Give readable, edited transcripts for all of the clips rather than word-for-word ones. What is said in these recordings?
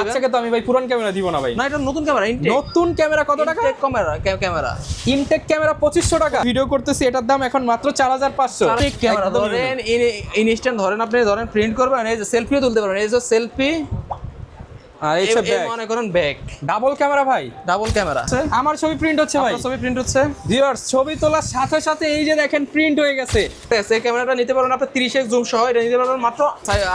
বাচ্চাকে তো আমি ভাই পুরান ক্যামেরা দিব না ভাই। না, এটা নতুন ক্যামেরা, নতুন ক্যামেরা কত টাকা? ক্যামেরা ইনটেক ক্যামেরা 2500 টাকা। ভিডিও করতেছি, এটার দাম এখন মাত্র 4500। ক্যামেরা ধরেন ইনস্ট্যান্ট ধরেন, আপনি ধরেন প্রিন্ট করবেন, এই যে সেলফিও তুলতে পারবেন, এই যে সেলফি। আর এই যে ব্যাক, মনে করেন ব্যাক ডাবল ক্যামেরা ভাই, ডাবল ক্যামেরা। আমার ছবি প্রিন্ট হচ্ছে ভাই, ছবি প্রিন্ট হচ্ছে ভিউয়ার্স। ছবি তোলার সাথে সাথে এই যে দেখেন প্রিন্ট হয়ে গেছে। এই ক্যামেরাটা নিতে পারবেন আপনি 30x জুম সহ, এটা নিতে পারবেন মাত্র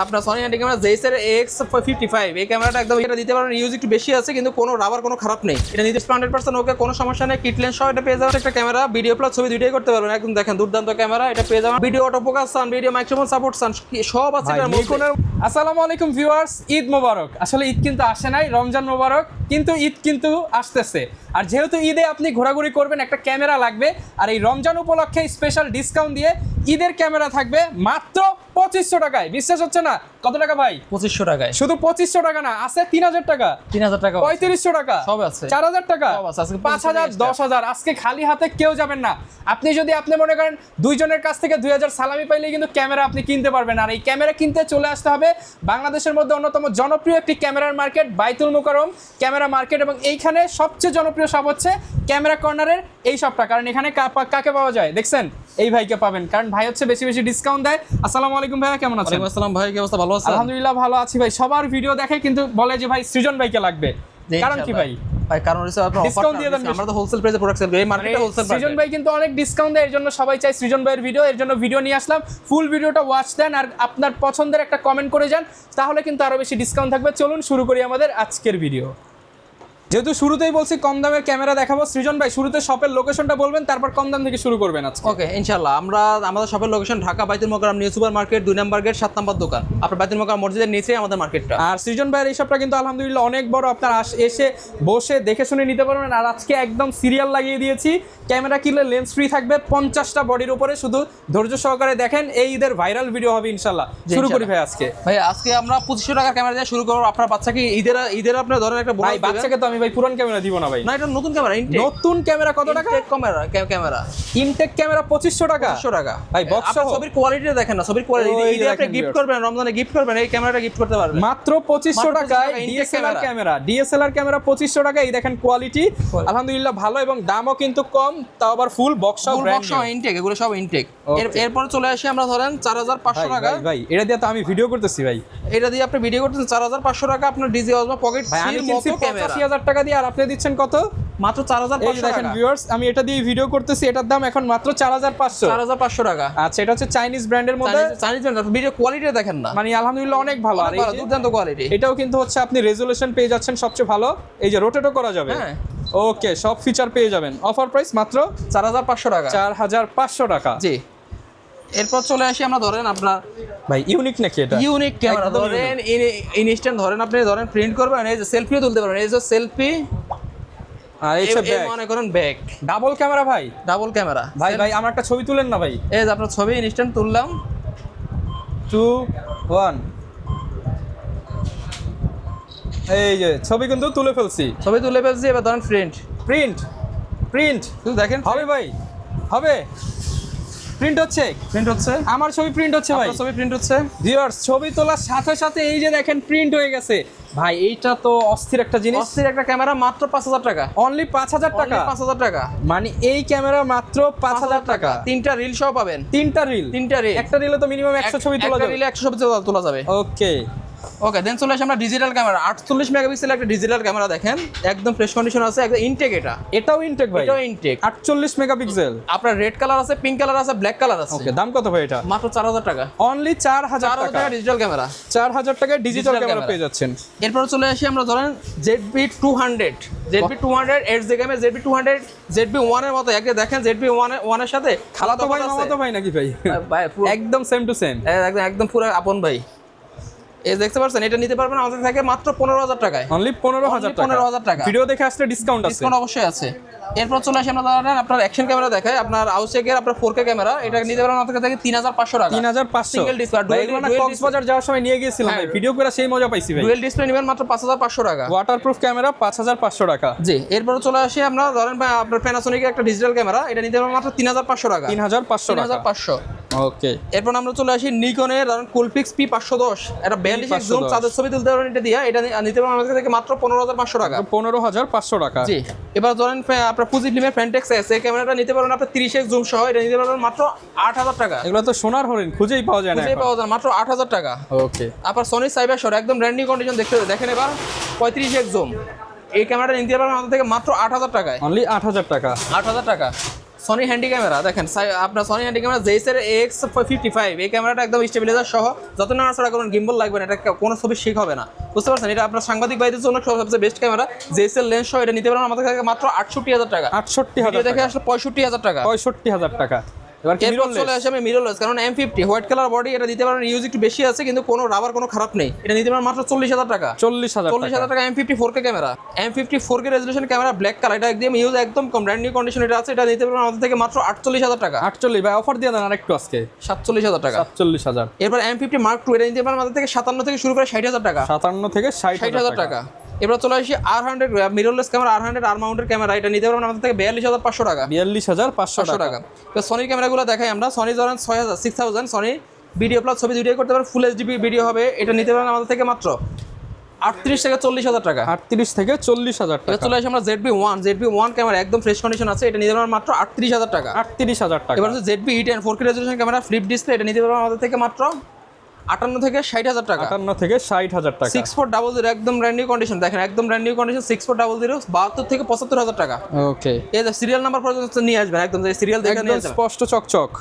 আপনার সনি হ্যান্ডি ক্যামেরা জেইসের X55। এই ক্যামেরাটা একদম এটা দিতে পারবেন, ইউজ একটু বেশি আছে কিন্তু কোনো রাবার কোনো খারাপ নেই, এটা নিতে 100% ওকে, কোনো সমস্যা নেই। কিট লেন্স সহ এটা পেয়ে যাবেন। একটা ক্যামেরা ভিডিও প্লাস ছবি দুইটাই করতে পারবেন, একদম দেখেন দুর্দান্ত ক্যামেরা, এটা পেয়ে যাবেন। ভিডিও অটো ফোকাস সান, ভিডিও মাইক্রোফোন সাপোর্ট সান, সব আছে এর মধ্যে। আসসালামু আলাইকুম ভিউয়ার্স, ঈদ মোবারক। আসলে ঈদ কিন্তু আসে নাই, রমজান মোবারক, কিন্তু ঈদ কিন্তু আসতেছে। আর যেহেতু ঈদে আপনি ঘোরাঘুরি করবেন, একটা ক্যামেরা লাগবে। আর এই রমজান উপলক্ষে স্পেশাল ডিসকাউন্ট দিয়ে ঈদের ক্যামেরা থাকবে মাত্র 2500 টাকায়। বিশ্বাস হচ্ছে না? কত টাকা ভাই? 2500 টাকায়। শুধু 2500 টাকা না, আছে 3000 টাকা, 3000 টাকা, 3500 টাকা, সব আছে, 4000 টাকা, সব আছে। আজকে 5000, 10000। আজকে খালি হাতে কেউ যাবেন না। আপনি যদি আপনি মনে করেন দুইজনের কাছ থেকে 2000 সালামি পাইলে কিন্তু ক্যামেরা আপনি কিনতে পারবেন। আর এই ক্যামেরা কিনতে চলে আসতে হবে বাংলাদেশের মধ্যে অন্যতম জনপ্রিয় একটি ক্যামেরার মার্কেট, বাইতুল মোকাররম ক্যামেরা মার্কেট। এবং এইখানে সবচেয়ে জনপ্রিয় শপ হচ্ছে ক্যামেরা কর্নারের এই শপটা। কারণ এখানে কাকে পাওয়া যায় দেখছেন? এই ভাইকে পাবেন, কারণ ভাই হচ্ছে বেশি বেশি ডিসকাউন্ট দেয়। আসসালামু আলাইকুম ভাইয়া, কেমন আছেন? ওয়ালাইকুম আসসালাম ভাই, কি অবস্থা? ভালো আছেন? আলহামদুলিল্লাহ ভালো আছি ভাই। সবার ভিডিও দেখে কিন্তু বলে যে ভাই সৃজন ভাইকে লাগবে, কারণ কি ভাই? ভাই কারণ হচ্ছে আপনারা ডিসকাউন্ট দিয়ে দেন। আমরা তো হোলসেল প্রাইসে প্রোডাক্ট সেল করি, এই মার্কেটে হোলসেল প্রাইসে। সৃজন ভাই কিন্তু অনেক ডিসকাউন্ট দেয়, এর জন্য সবাই চাই সৃজন ভাইয়ের ভিডিও। এর জন্য ভিডিও নিয়ে আসলাম। ফুল ভিডিওটা ওয়াচ দেন আর আপনার পছন্দের একটা কমেন্ট করে যান, তাহলে কিন্তু আরো বেশি ডিসকাউন্ট থাকবে। চলুন শুরু করি আমাদের আজকের ভিডিও। যেহেতু শুরুতেই বলছি কম দামের ক্যামেরা দেখাবো, সৃজন ভাই শুরুতে শপের লোকেশনটা বলবেন, তারপর কম দাম থেকে শুরু করবেন আজকে। ওকে, ইনশাআল্লাহ। আমাদের শপের লোকেশন ঢাকা বাইতুল মোকাররম নিউ সুপার মার্কেট 2 নম্বর গেট 7 নম্বর দোকান। আপনার বাইতুল মোকাররম মসজিদের নিচেই আমাদের মার্কেটটা। আর সৃজন ভাইয়ের এই শপটা কিন্তু আলহামদুলিল্লাহ অনেক বড়, আপনারা এসে বসে দেখে শুনে নিতে পারবেন। আর আজকে একদম সিরিয়াল লাগিয়ে দিয়েছি, ক্যামেরা কিনলে লেন্স ফ্রি থাকবে 50টা বডির উপরে। শুধু ধৈর্য সহকারে দেখেন, এই ঈদের ভাইরাল ভিডিও হবে ইনশাআল্লাহ। শুরু করি ভাই আজকে। ভাই আজকে আমরা 2500 টাকার ক্যামেরা দিয়ে শুরু করব। আপনার বাচ্চাকে ঈদের আপনার ধরেন একটা ভাই বাচ্চাকে তো আমি ভাই পুরান ক্যামেরা দিব না ভাই। না, এটা নতুন ক্যামেরা, ইনটেক। নতুন ক্যামেরা কত টাকা? ক্যামেরা ইনটেক ক্যামেরা 2500 টাকা। 2500 টাকা ভাই বক্স সহ। ছবির কোয়ালিটিটা দেখেন না, ছবির কোয়ালিটি ঈদে আপনি গিফট করবেন, রমজানে গিফট করবেন, এই ক্যামেরাটা গিফট করতে পারবেন মাত্র 2500 টাকায়। ডিএসএলআর ক্যামেরা 2500 টাকা। এই দেখেন কোয়ালিটি আলহামদুলিল্লাহ ভালো, এবং দামও কিন্তু কম, তাও আবার ফুল বক্স সহ, ব্র্যান্ড নিউ ইনটেক, এগুলো সব ইনটেক। এরপর চলে আসি আমরা ধরেন 4500 টাকা। ভাই এটা দিয়ে তো আমি ভিডিও করতেছি ভাই, এটা দিয়ে আপনি ভিডিও করতেছেন 4500 টাকা। আপনার ডিজি অজমা পকেট ভাই আমি কিনছি 85000 টাকা দিয়ে, আর আপনি দিচ্ছেন কত? মাত্র 4500 টাকা। দেখেন ভিউয়ার্স, আমি এটা দিয়ে ভিডিও করতেছি, এটার দাম এখন মাত্র 4500 টাকা। আচ্ছা, এটা হচ্ছে চাইনিজ ব্র্যান্ডের মধ্যে। চাইনিজ ব্র্যান্ড, ভিডিও কোয়ালিটি দেখেন না, মানে আলহামদুলিল্লাহ অনেক ভালো। আর এই দুর্দান্ত কোয়ালিটি। এটাও কিন্তু হচ্ছে আপনি রেজোলিউশন পেয়ে যাচ্ছেন সবচেয়ে ভালো, এই যে রোটেটও করা যাবে। হ্যাঁ, ওকে, সব ফিচার পেয়ে যাবেন। অফার প্রাইস মাত্র 4500 টাকা। 4500 টাকা। জি, এরপর চলে আসি আমরা ধরেন আপনার ভাই ইউনিক নাকি এটা? ইউনিক ক্যামেরা ধরেন ইনস্ট্যান্ট ধরেন, আপনি ধরেন প্রিন্ট করবেন, এই যে সেলফিও তুলতে পারবেন, এই যে সেলফি। আর এই যে ব্যাক, মনে করেন ব্যাক, ডাবল ক্যামেরা ভাই, ডাবল ক্যামেরা। ভাই আমার একটা ছবি তুলেন না ভাই। এই যে আপনার ছবি ইনস্ট্যান্ট তুললাম, 2 1। এই যে ছবি কিন্তু তুলে ফেলছি, ছবি তুলে ফেলছি। এবার ধরেন প্রিন্ট শুধু দেখেন। হবে ভাই, হবে। প্রিন্ট হচ্ছে আমার ছবি, প্রিন্ট হচ্ছে ভাই, ছবি প্রিন্ট হচ্ছে। ভিউয়ার্স, ছবি তোলার সাথে সাথে এই যে দেখেন প্রিন্ট হয়ে গেছে। ভাই এইটা তো অস্থির একটা জিনিস। অস্থির একটা ক্যামেরা, মাত্র 5000 টাকা। অনলি 5000 টাকা। 5000 টাকা, মানে এই ক্যামেরা মাত্র 5000 টাকা। 3টা রিল সহ পাবেন। 3টা রিল। একটা রিলে তো মিনিমাম 100 ছবি তোলা যাবে। একটা রিলে 100 ছবি তোলা যাবে। ওকে, দেন চলে আসি আমরা ডিজিটাল ক্যামেরা। 48 মেগাপিক্সেলের একটা ডিজিটাল ক্যামেরা দেখেন, একদম ফ্রেশ কন্ডিশন আছে, একদম ইনটেক। এটাও ইনটেক ভাই, এটাও ইনটেক। 48 মেগাপিক্সেল। আপনার রেড কালার আছে, পিঙ্ক কালার আছে, ব্ল্যাক কালার আছে। ওকে, দাম কত ভাই এটা? মাত্র 4000 টাকা। অনলি 4000 টাকা ডিজিটাল ক্যামেরা। 4000 টাকায় ডিজিটাল ক্যামেরা পেয়ে যাচ্ছেন। এরপর চলে আসি আমরা ধরেন ZB-200 এর জায়গায় ZB-200 ZB-1 এর মতো একে দেখেন। ZB-1 এর সাথে খালাতো ভাই মামাতো ভাই নাকি ভাই? ভাই একদম সেম টু সেম, একদম পুরো আপন ভাই। এই দেখতে পাচ্ছেন, এটা নিতে পারবেন আমাদের থেকে মাত্র 15000 টাকায়। অনলি 15000 টাকা। ভিডিও দেখে আসলে ডিসকাউন্ট অবশ্যই আছে। এরপর চলে আসি আমরা ধরেন আপনার অ্যাকশন ক্যামেরা দেখায়, আপনার আউটসেকের আপনার 4K ক্যামেরা। এটা নিতে পারবেন আমাদের থেকে 3500 টাকা। 3500 সিঙ্গেল ডিসপ্লে। কক্সবাজার যাওয়ার সময় নিয়ে গিয়েছিলাম ভাই, ভিডিও করে সেই মজা পাইছি ভাই। ডুয়াল ডিসপ্লে নেবেন মাত্র 5500 টাকা। ওয়াটারপ্রুফ ক্যামেরা 5500 টাকা। জি, এরপর চলে আসি আমরা ধরেন ভাই আপনার প্যানাসোনিকের একটা ডিজিটাল ক্যামেরা। এটা নিতে পারবেন মাত্র 3500 টাকা। 3500 টাকা। 3500। ওকে, এরপর আমরা চলে আসি নিকনের ধরেন কুলপিক্স P510, এটা 42 জুম চাঁদের ছবি তুলতে পারবেন এটা দিয়ে। এটা নিতে পারবেন আমাদের থেকে মাত্র 15,500 টাকা। 15,500 টাকা। জি, এবার ধরেন আপনার ফুজিফিল্মের ফ্যান্টেক্স এস, এই ক্যামেরাটা নিতে পারবেন আপনি 30x জুম সহ, এটা নিতে পারবেন মাত্র 8,000 টাকা। এগুলো তো সোনার হরিণ, খুঁজেই পাওয়া যায় না, খুঁজেই পাওয়া যায় মাত্র 8,000 টাকা। ওকে, আপনার সনি সাইবার শট একদম ব্র্যান্ড নিউ কন্ডিশন দেখেন। এবার 35x জুম এই ক্যামেরাটা নিতে পারবেন আমাদের থেকে মাত্র 8,000 টাকায়। অনলি 8,000 টাকা। 8,000 টাকা। সনি হ্যান্ডি ক্যামেরা দেখেন, আপনার সনি হ্যান্ডি ক্যামেরা জেইসের AX55, এই ক্যামেরাটা একদম স্টেবিলাইজার সহ, যত নাড়াচাড়া করবেন গিম্বল লাগবে না, এটা কোনো ছবি শেক হবে না, বুঝতে পারছেন? এটা আপনার সাংবাদিক ভাইদের জন্য সবচেয়ে বেস্ট ক্যামেরা। জেইসের লেন্স সহ এটা নিতে পারবেন আমাদের কাছে মাত্র 68,000 টাকা। 68,000 দেখে আসলে 65,000 টাকা। 65,000 টাকা। এবার কি এরপর চলে আসে আমি মিররলেস, কারণ M50 হোয়াইট কালার বডি, এটা দিতে পারেন ইউজ একটু বেশি আছে কিন্তু কোনো রাবার কোনো খারাপ নেই, এটা নিতে পারেন মাত্র 40,000 টাকা। 40,000 টাকা। M50 4K camera, M50 4K resolution camera, black colour, এটা একদম ইউজ একদম কম ব্র্যান্ড নিউ কন্ডিশন এটা আছে, এটা নিতে পারবেন আমাদের থেকে মাত্র 48,000 টাকা। 48 ভাই, অফার দিয়ে দেন আরেকটু আজকে। 47,000 টাকা। 47,000। এরপর M50 Mark II, এটা নিতে পারেন আমাদের থেকে 57 থেকে শুরু করে 60,000 টাকা। 57 থেকে 60,000 টাকা। এবার চলে আসি R100 মিররলেস ক্যামেরা, R100 আর মাউন্টের ক্যামেরা, এটা নিতে পারবেন আমাদের থেকে 42,500 টাকা। 42,500 টাকা। এবার সনির ক্যামেরাগুলো দেখাই আমরা। সনি ধরেন 6000, সনি ভিডিও প্লাস ছবি দুইটাই করতে পারেন, ফুল এইচডি ভিডিও হবে, এটা নিতে পারেন আমাদের থেকে মাত্র 38 থেকে 40,000 টাকা। 38 থেকে 40,000 টাকা। এবার চলে আসি আমরা ZB-1 ক্যামেরা, একদম ফ্রেশ কন্ডিশন আছে, এটা নিতে পারবেন মাত্র 38,000 টাকা। 38,000 টাকা। এবার হচ্ছে ZB-E10 4K resolution camera, flip display, এটা নিতে পারবেন আমাদের থেকে মাত্র 58 থেকে 60,000 টাকা। 58 থেকে 60,000 টাকা। 6400 একদম ব্র্যান্ড নিউ কন্ডিশন, দেখেন একদম ব্র্যান্ড নিউ কন্ডিশন, 6400 72 থেকে 75,000 টাকা। ওকে, এই যে সিরিয়াল নাম্বার পর্যন্ত নিয়ে আসবেন, একদম যে সিরিয়াল দেখে নিয়ে একদম আসবেন, স্পষ্ট চকচক।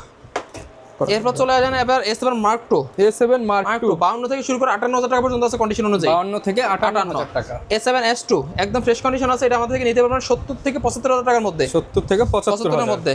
এরপর চলে আসেন এবার A7 Mark II, A7 Mark II 52 থেকে শুরু করে 58,000 টাকা পর্যন্ত আছে কন্ডিশন অনুযায়ী। 52 থেকে 58,000 টাকা। A7S2 একদম ফ্রেশ কন্ডিশন আছে, এটা আমাদের থেকে নিতে পারবেন 70 থেকে 75,000 টাকার মধ্যে। 70 থেকে 75,000 এর মধ্যে।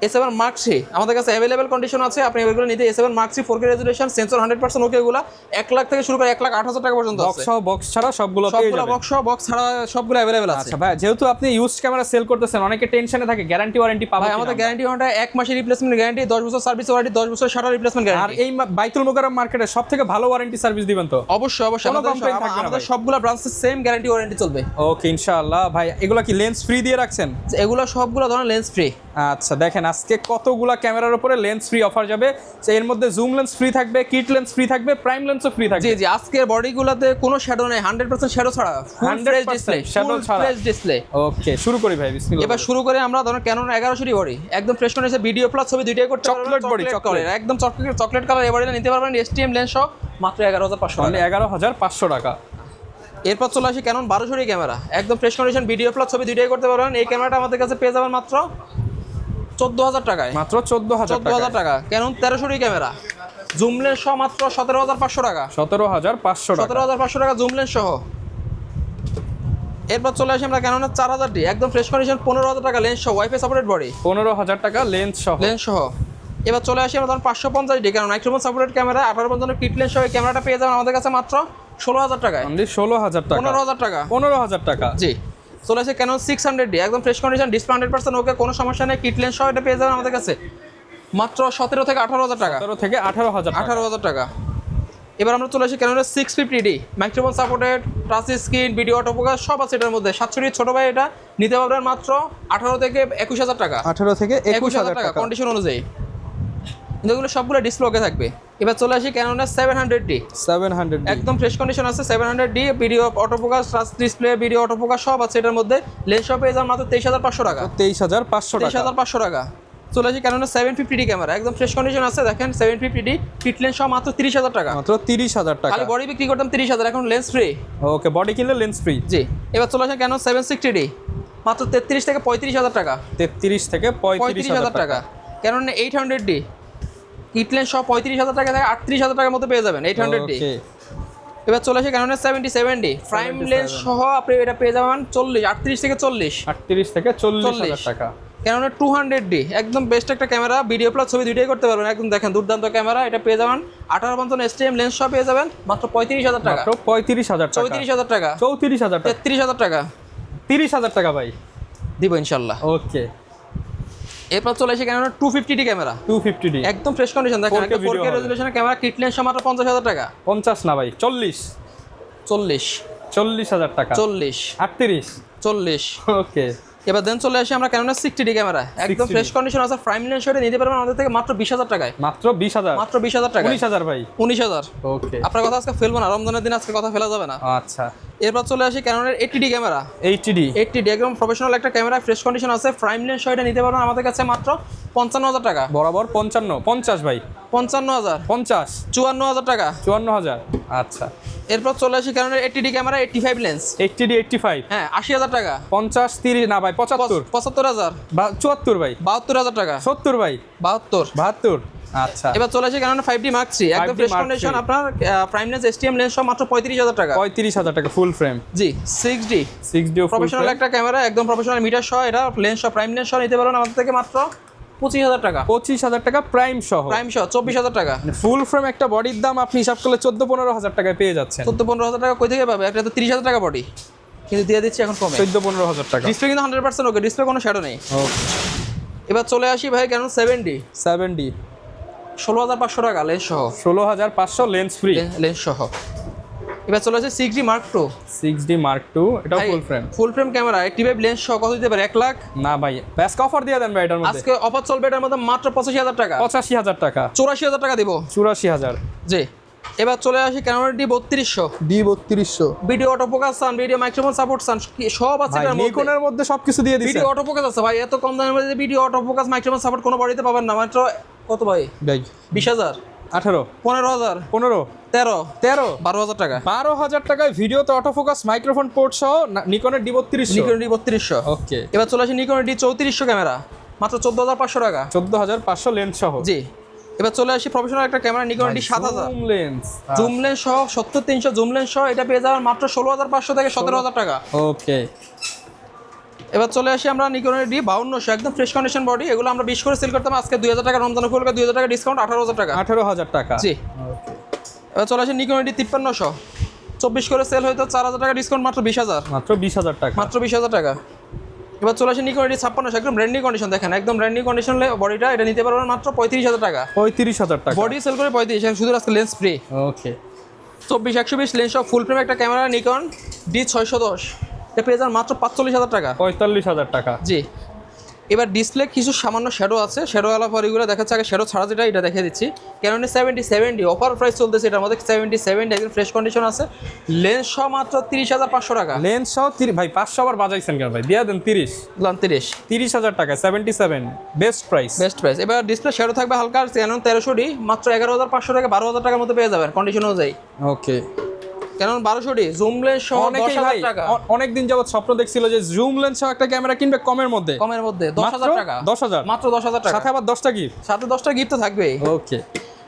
A7 Mark III আমাদের কাছে অ্যাভেলেবল কন্ডিশন আছে, আপনি এগুলো নিতে A7 Mark III 4K resolution, sensor 100% ওকে, এগুলো 1 লাখ থেকে শুরু করে 1,08,000 টাকা পর্যন্ত আছে। বক্স সহ বক্স ছাড়া সবগুলো পেয়ে যাবেন। বক্স সহ বক্স ছাড়া সবগুলো অ্যাভেলেবল আছে। আচ্ছা ভাই, যেহেতু আপনি ইউজড ক্যামেরা সেল করতেছেন, অনেকে টেনশনে থাকে গ্যারান্টি ওয়ারেন্টি পাবেন। ভাই আমাদের গ্যারান্টি ওয়ারেন্টি 1 মাসের রিপ্লেসমেন্ট গ্যারান্টি, 10 বছর সার্ভিস ওয়ারেন্টি, 10 বছর শাটার রিপ্লেসমেন্ট আর গ্যারান্টি। এই বাইতুল মোকাররম মার্কেটে সবথেকে ভালো ওয়ারেন্টি সার্ভিস দিবেন তো? অবশ্যই কোনো complaint থাকবে না আমাদের ভাই। সবগুলো ব্রাঞ্চে সেম গ্যারান্টি ওয়ারেন্টি চলবে। ওকে, ইনশাআল্লাহ। ভাই এগুলো কি লেন্স ফ্রি দিয়ে রাখছেন? এগুলো সবগুলো ধরেন লেন্স ফ্রি। আচ্ছা, দেখেন আজকে কতগুলা ক্যামেরার উপরে লেন্স ফ্রি অফার যাবে। তো এর মধ্যে জুম লেন্স ফ্রি থাকবে, কিট লেন্স ফ্রি থাকবে, প্রাইম লেন্সও ফ্রি থাকবে। জি জি, আজকের বডিগুলোতে কোনো শ্যাডো নেই, 100% শ্যাডো ছাড়া, ফুল ফ্রেশ 100% ডিসপ্লে, shadow ছাড়া। Fresh display. ওকে, শুরু করি ভাই, বিসমিল্লাহ। এবার শুরু করে আমরা ধরুন ক্যানন 1100 বডি, একদম ফ্রেশ কন্ডিশন, ভিডিও প্লাস ছবি দুইটাই করতে পারবেন। Chocolate body, chocolate। একদম চকলেট কালার এই বডিটা নিতে পারবেন, STM লেন্স সহ মাত্র 11,500 অনলি টাকা। 11,500 টাকা। এরপর চলে আসি ক্যানন 1200 ক্যামেরা, একদম ফ্রেশ কন্ডিশন, ভিডিও প্লাস ছবি দুইটাই করতে পারবেন। এই ক্যামেরাটা আমাদের কাছে পেয়ে যাবেন মাত্র 14,000 টাকায়। মাত্র 14,000 টাকা। ক্যানন 1300 ক্যামেরা, জুম লেন্স সহ মাত্র 17,500 টাকা। 17,500 টাকা। 17,500 টাকা জুম লেন্স সহ। এরপর চলে আসি আমরা ক্যাননের 4000D, একদম ফ্রেশ কন্ডিশন, 15,000 টাকা লেন্স সহ, ওয়াইফাই সাপোর্টেড বডি, 15,000 টাকা লেন্স সহ। লেন্স সহ। এবার চলে আসি আমরা 550D, কারণ microphone supported camera, 18 kit lens সহ এই ক্যামেরাটা পেয়ে যাবেন আমাদের কাছে মাত্র 16,000 টাকায়। অনলি 16,000 টাকা। 15,000 টাকা। 15,000 টাকা। জি। চলে আসে ক্যানন 600D, একদম ফ্রেশ কন্ডিশন, ডিসপ্লে 100% ওকে, কোনো সমস্যা নেই, কিট লেন্স সহ এটা পেয়ে যাবেন আমাদের কাছে মাত্র 17 থেকে 18,000 টাকা। 17 থেকে 18,000 টাকা। 18,000 টাকা। এবার আমরা চলে আসি ক্যাননের 650D, microphone supported, touch screen, video autofocus সব আছে এটার মধ্যে। 700D ছোট ভাই, এটা নিতে পারবেন মাত্র 18 থেকে 21,000 টাকা। 18 থেকে 21,000 টাকা কন্ডিশন অনুযায়ী, কিন্তু এগুলো সবগুলো ডিসপ্লে ওকে থাকবে। এবার চলে আসি ক্যাননের 700D, 700 একদম ফ্রেশ কন্ডিশন আছে, 700D, video autofocus, touch display, video autofocus সব আছে এটার মধ্যে। লেন্স সহ পেয়ে যাবেন মাত্র 23,500 টাকা। 23,500 টাকা। 23,500 টাকা। চলে আসি ক্যাননের 750D ক্যামেরা, একদম ফ্রেশ কন্ডিশন আছে, দেখেন 750D, কিট লেন্স সহ মাত্র 30,000 টাকা। মাত্র 30,000 টাকা। খালি বডি বিক্রি করতাম 30,000, এখন লেন্স ফ্রি। ওকে, বডি কিনলে লেন্স ফ্রি। জি। এবার চলে আসেন ক্যানন 760D, মাত্র 33 থেকে 35,000 টাকা। 33 থেকে 35,000 টাকা। ক্যানন 800D, কিট লেন্স সহ 35,000 টাকা থেকে 38,000 টাকার মধ্যে পেয়ে যাবেন 800D। ওকে, এবার চলে আসে ক্যাননের 77D, প্রাইম লেন্স সহ আপনি এটা পেয়ে যাবেন 38 থেকে 40। 38 থেকে 40,000 টাকা। ক্যাননের 200D, একদম বেস্ট একটা ক্যামেরা, ভিডিও প্লাস ছবি দুইটাই করতে পারবেন, একদম দেখেন দুর্দান্ত ক্যামেরা, এটা পেয়ে যাবেন 18 STM লেন্স সহ পেয়ে যাবেন মাত্র 35,000 টাকা। মাত্র 35,000 টাকা। 34,000 টাকা। 34,000 টাকা। 33,000 টাকা 30,000 টাকা ভাই দিব ইনশাল্লাহ। ওকে। এরপর চলে আসে ক্যাননের 250D ক্যামেরা, 250D, একদম ফ্রেশ কন্ডিশন, দেখেন 4K video 4K হবে। রেজোলিউশনের ক্যামেরা, কিট লেন্স সহ মাত্র 50,000 টাকা। 50 না ভাই, 40। 40 40,000 টাকা। 40 38। 40 ওকে। এবার দেন চলে আসি আমরা ক্যানোনের 60D ক্যামেরা, একদম 60D ফ্রেশ কন্ডিশন আছে, প্রাইম লেন্স এটা নিতে পারবেন আমাদের থেকে মাত্র 20,000 টাকায়। মাত্র 20,000, মাত্র 20,000 টাকা, 19,000 ভাই। 19,000। ওকে, আপনার কথা আজকে ফেলবো না, রমজানের দিন আজকে কথা ফেলা যাবে না। আচ্ছা। এরপর চলে আসি ক্যানোনের 80D ক্যামেরা। 80D একদম প্রফেশনাল একটা ক্যামেরা, ফ্রেশ কন্ডিশন আছে, প্রাইম লেন্স এটা নিতে পারবেন আমাদের কাছে মাত্র 55,000 টাকা। বরাবর 55, 50 ভাই, 55,000, 50, 54,000 টাকা। 54,000, আচ্ছা। এরপর চলে আসি ক্যানোনের 80D ক্যামেরা 85 লেন্স। 80D 85, হ্যাঁ 80,000 টাকা। 50, 30 না ভাই, 75, 75,000, 74 ভাই, 72,000 টাকা, 70 ভাই, 72। 72, আচ্ছা। এবার চলে আসি ক্যানোন 5D Mark III, একদম 5D fresh Mark condition, III। আপনার প্রাইম লেন্স STM লেন্স সহ মাত্র 35,000 টাকা। 35,000 টাকা ফুল ফ্রেম। জি 6D 6D ফুল প্রফেশনাল ফ্রেম, একটা ক্যামেরা, একদম প্রফেশনাল মিটার সহ, এটা লেন্স সহ প্রাইম লেন্স সহ নিতে পারবেন আমাদের থেকে মাত্র 25,000 টাকা। 25,000 টাকা প্রাইম সহ। প্রাইম সহ 24,000 টাকা। ফুল ফ্রেম একটা বডির দাম আপনি হিসাব করলে 14-15,000 টাকায় পেয়ে যাচ্ছেন। 14-15,000 টাকা কই থেকে পাবে? একটা তো 30,000 টাকা বডি, কিন্তু দিয়ে দিচ্ছি এখন কমে। 14-15,000 টাকা। ডিসপ্লে কিন্তু 100% ওকে, ডিসপ্লে কোনো শ্যাডো নেই। ওকে, এবার চলে আসি ভাই ক্যানোন 7D 7D 16,500 টাকা লেন্স সহ, 16,500 লেন্স ফ্রি। লেন্স সহ। এবার চলে আসি 6D Mark II 6D Mark II, এটাও ফুল ফ্রেম। ফুল ফ্রেম ক্যামেরা 85 লেন্স সহ কত দিতে পারে? 1 লাখ। না ভাই, ব্যাস্ক অফার দিয়ে দেন ভাই এটার মধ্যে। আজকে অফার চলবে এটার মধ্যে মাত্র 85,000 টাকা। 85,000 টাকা, 84,000 টাকা দিব। 84,000। জি এবার চলে আসি Canon D3200 D3200 video auto focus সান, ভিডিও মাইক্রোফোন সাপোর্ট সান, সব আছে ভাই, এটার মধ্যে। নিকনের মধ্যে সবকিছু দিয়ে দিছে ভিডিও অটো ফোকাস আছে ভাই, এত কম দামের মধ্যে video auto focus microphone support কোনো বডিতে পাবেন না। মাত্র কত ভাই? ভাই 20,000, 18, 15,000, 15, 13, 13, 12,000 টাকা। 12,000 টাকায় ভিডিওতে অটোফোকাস মাইক্রোফোন পোর্ট সহ নিকনের D3200। Nikon D3200। ওকে, এবার চলে আসি নিকন D3400 ক্যামেরা, মাত্র 14,500 টাকা। 14,500 লেন্স সহ। জি এবার চলে আসি প্রফেশনাল একটা camera Nikon D7000 zoom lens. Zoom lens সহ 70-300 জুম লেন্স সহ, এটা পেয়ে যাবেন মাত্র 16,500 থেকে 17,000 টাকা। ওকে, এবার চলে আসি আমরা নিকনের D5200, একদম ফ্রেশ কন্ডিশন বডি, এগুলো আমরা 20 করে সেল করতাম, আজকে 2,000 টাকা রমজান উপলক্ষে 2,000 টাকা ডিসকাউন্ট, 18,000 টাকা। 18,000 টাকা। জি এবার চলে আসি নিকনের D5300, 24 করে সেল হয়তো 4,000 টাকা ডিসকাউন্ট, মাত্র 20,000। মাত্র 20,000 টাকা। মাত্র 20,000 টাকা। এবার চলে আসি নিকন D5600, একদম ব্র্যান্ড নিউ কন্ডিশন, দেখেন একদম ব্র্যান্ড নিউ কন্ডিশন বডিটা, এটা নিতে পারবেন মাত্র 35,000 টাকা। 35,000 টাকা। বডি সেল করে 35, শুধু আজকে লেন্স ফ্রি। ওকে, 24-120 লেন্স সহ ফুল ফ্রেম একটা ক্যামেরা নিকন D610, এটা পেয়ে যান মাত্র 45,000 টাকা। 45,000 টাকা। জি এবার ডিসপ্লে কিছু সামান্য শ্যাডো আছে, শ্যাডো আলা পর এগুলো দেখাচ্ছে, আগে শ্যাডো ছাড়া যেটা এটা দেখে দিচ্ছি। ক্যানোনের 70 অফার প্রাইস চলতেছে, এটার মধ্যে 70 একদম ফ্রেশ কন্ডিশন আছে, লেন্স সহ মাত্র 30,500 টাকা। লেন্স সহ 30 ভাই, 500 আবার বাজাইছেন কেন ভাই? দিয়ে দেন 30। 30,000 টাকা, 77 বেস্ট প্রাইস। Best price. এবার ডিসপ্লে শ্যাডো থাকবে হালকা, ক্যানন 1300D মাত্র 11,500 টাকা, 12,000 টাকার মধ্যে পেয়ে যাবেন কন্ডিশন অনুযায়ী। ওকে, ক্যানন 1200D জুম লেন্স সহ অনেকেই ভাই 10,000 টাকা। অনেকদিন যাবত স্বপ্ন দেখছিল যে জুম লেন্স সহ একটা ক্যামেরা কিনবে কমের মধ্যে। 10,000 টাকা। 10,000 মাত্র 10,000 টাকা, সাথে আবার 10টা গিফট। সাথে 10টা গিফট তো থাকবেই। ওকে,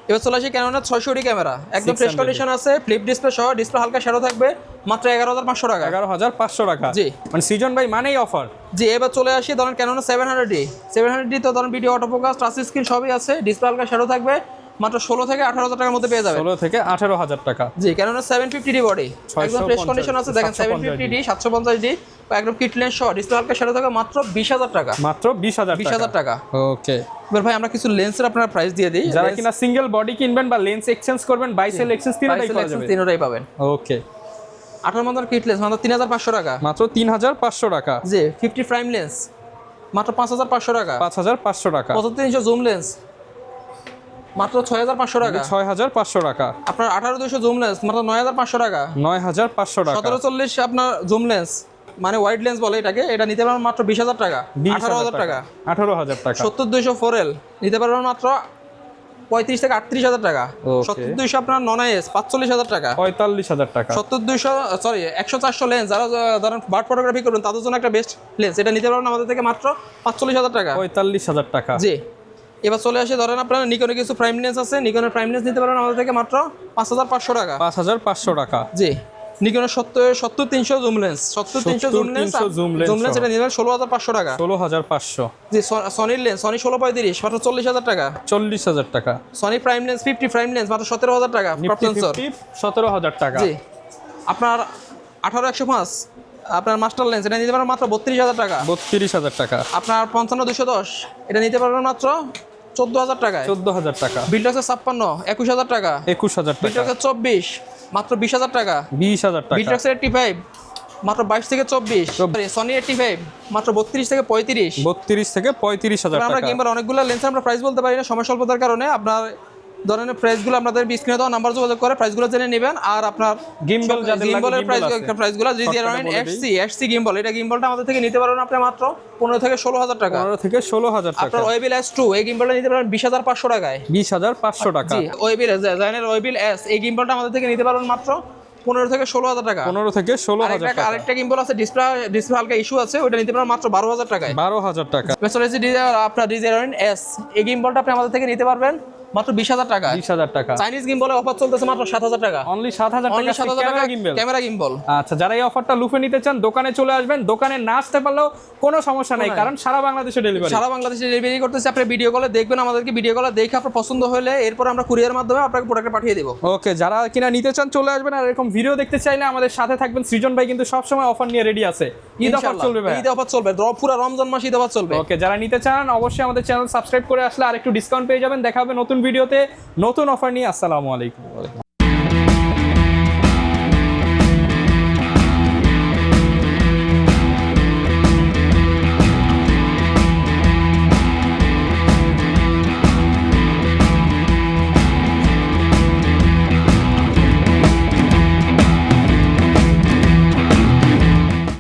এবার চলে আসি ক্যানোনের 600D ক্যামেরা, একদম ফ্রেশ 600D কন্ডিশন আছে, ফ্লিপ ডিসপ্লে সহ, ডিসপ্লে হালকা শ্যাডো থাকবে, মাত্র 11,500 টাকা। 11,500 টাকা। জি। মানে সিজন ভাই মানেই অফার। জি এবার চলে আসি ধরেন ক্যানোনের 700D তো ধরেন video auto focus touch screen সবই আছে, ডিসপ্লে হালকা শ্যাডো থাকবে, মাত্র 16 থেকে 18,000 টাকার মধ্যে পেয়ে যাবেন। 16 থেকে 18,000 টাকা। জি ক্যানোনের 750D বডি, একদম ফ্রেশ কন্ডিশন আছে, দেখেন 750D 750D একদম কিট লেন্স সহ, ডিসপ্লে হালকা শ্যাডো থাকবে, মাত্র 20,000 টাকা। মাত্র 20,000 টাকা। ওকে, এবার ভাই আমরা কিছু লেন্সের আপনারা প্রাইস দিয়ে দিই, যারা কিনা সিঙ্গেল বডি কিনবেন বা লেন্স এক্সচেঞ্জ করবেন, বাই সেল এক্সচেঞ্জ তিনটাই করা যাবে। তিনটাই পাবেন। ওকে, 18 মডেল কিট লেন্স মাত্র 3,500 টাকা। মাত্র 3,500 টাকা। জি 50 প্রাইম লেন্স মাত্র 5,500 টাকা। 5,500 টাকা। 75-300 জুম লেন্স মাত্র 6,500 টাকা। 6,500 টাকা। আপনার 18-200 জুম লেন্স মাত্র 9,500 টাকা। 9,500 টাকা। 1740 আপনার জুম লেন্স মানে ওয়াইড লেন্স বলে এটাকে, এটা নিতে পারবেন মাত্র 20,000 টাকা। 18,000 টাকা। 18,000 টাকা। 70-200 4L নিতে পারবেন মাত্র 35 থেকে 38,000 টাকা। 70-200 আপনার নন আইএস 45,000 টাকা। 45,000 টাকা। 70-200 সরি 100-400 লেন্স যারা ধরেন বার্ড ফটোগ্রাফি করবেন তাদের জন্য একটা বেস্ট লেন্স, এটা নিতে পারবেন আমাদের থেকে মাত্র 45,000 টাকা। 45,000 টাকা। জি এবার চলে আসে ধরেন আপনার নিকনের কিছু প্রাইম লেন্স আছে, নিকনের প্রাইম লেন্স নিতে পারবেন আমাদের থেকে মাত্র 5,500 টাকা। 5,500 টাকা। জি নিকনের 70-300 জুম লেন্স, 70-300 জুম লেন্স এটা নিতে পারবেন 16,500 টাকা। 16,500। জি সনির লেন্স সনি 16-35 মাত্র 40,000 টাকা। 40,000 টাকা। Sony prime lens 50 prime lens মাত্র 17,000 টাকা। 17,000 টাকা। আপনার 18-105 আপনার মাস্টার লেন্স এটা নিতে পারবেন মাত্র 32,000 টাকা। 32,000 টাকা। আপনার 55-210 এটা নিতে পারবেন মাত্র 14,000 টাকায়। 14,000 টাকা। বিল্টক্সের 56 21,000 টাকা। 21,000 টাকা। বিল্টক্সের 24 মাত্র 20,000 টাকা। 20,000 টাকা। বিল্টক্সের 85 মাত্র 22 থেকে 24। সনি 85 মাত্র 32 থেকে 35। 32 থেকে 35,000 আমরা টাকা। গেমবার অনেকগুলো লেন্স আমরা প্রাইস বলতে পারি না, সময় স্বল্পতার কারণে। আপনার ধরনের প্রাইসগুলো আপনাদের স্ক্রিনে দেওয়া নাম্বার যোগাযোগ করে প্রাইসগুলো জেনে নেবেন। আর আপনার গিম্বল যাদের লাগে, গিম্বলের gimbal আছে। প্রাইসগুলো শর্টকাটে বলে দিই। HC গিম্বল, এটা গিম্বলটা আমাদের থেকে নিতে পারবেন আপনি মাত্র 15 থেকে 16,000 টাকা। 15 থেকে 16,000 টাকা। আপনার ওয়েবিল S2 এই গিম্বলটা নিতে পারবেন 20,500 টাকায়। 20,500 টাকা। জি, ওয়েবিল জায়ানের ওয়েবিল S এই গিম্বলটা আমাদের থেকে নিতে পারবেন মাত্র 15 থেকে 16,000 টাকা। 15 থেকে 16,000 টাকা। আরেকটা গিম্বল আছে, ডিসপ্লে হালকা ইস্যু আছে, ওটা নিতে পারবেন মাত্র 12,000 টাকায়। 12,000 টাকা। আপনার ডিজাইন S এই গিম্বলটা আপনি আমাদের থেকে নিতে পারবেন মাত্র 20,000 টাকা। 20,000 টাকা। চাইনিজ গিম্বলে অফার চলতেছে মাত্র 7,000 টাকা। অনলি 7,000 টাকা। 7,000 টাকা গিম্বল। Camera gimbal. আচ্ছা, যারা এই অফারটা লুফে নিতে চান দোকানে চলে আসবেন। দোকানে না আসতে পারলেও কোনো সমস্যা নাই, কারণ সারা বাংলাদেশে ডেলিভারি। সারা বাংলাদেশে ডেলিভারি করতেছে। আপনি ভিডিও কলে দেখবেন, আমাদেরকে ভিডিও কলে দেখে আপনার পছন্দ হলে এরপর আমরা কুরিয়ার মাধ্যমে আপনাকে প্রোডাক্ট পাঠিয়ে দেব। ওকে, যারা কিনা নিতে চান চলে আসবেন। আর এরকম ভিডিও দেখতে চাইলে আমাদের সাথে থাকবেন। সৃজন ভাই কিন্তু সব সময় অফার নিয়ে রেডি আছে। ঈদ অফার চলবে ভাই। ঈদ অফার চলবে, পুরো রমজান মাস ঈদ অফার চলবে। ওকে, যারা নিতে চান অবশ্যই আমাদের চ্যানেল সাবস্ক্রাইব করে আসলে আরেকটু ডিসকাউন্ট পেয়ে যাবেন। দেখা হবে নতুন ভিডিওতে নতুন অফার নিয়ে। আসসালামু আলাইকুম।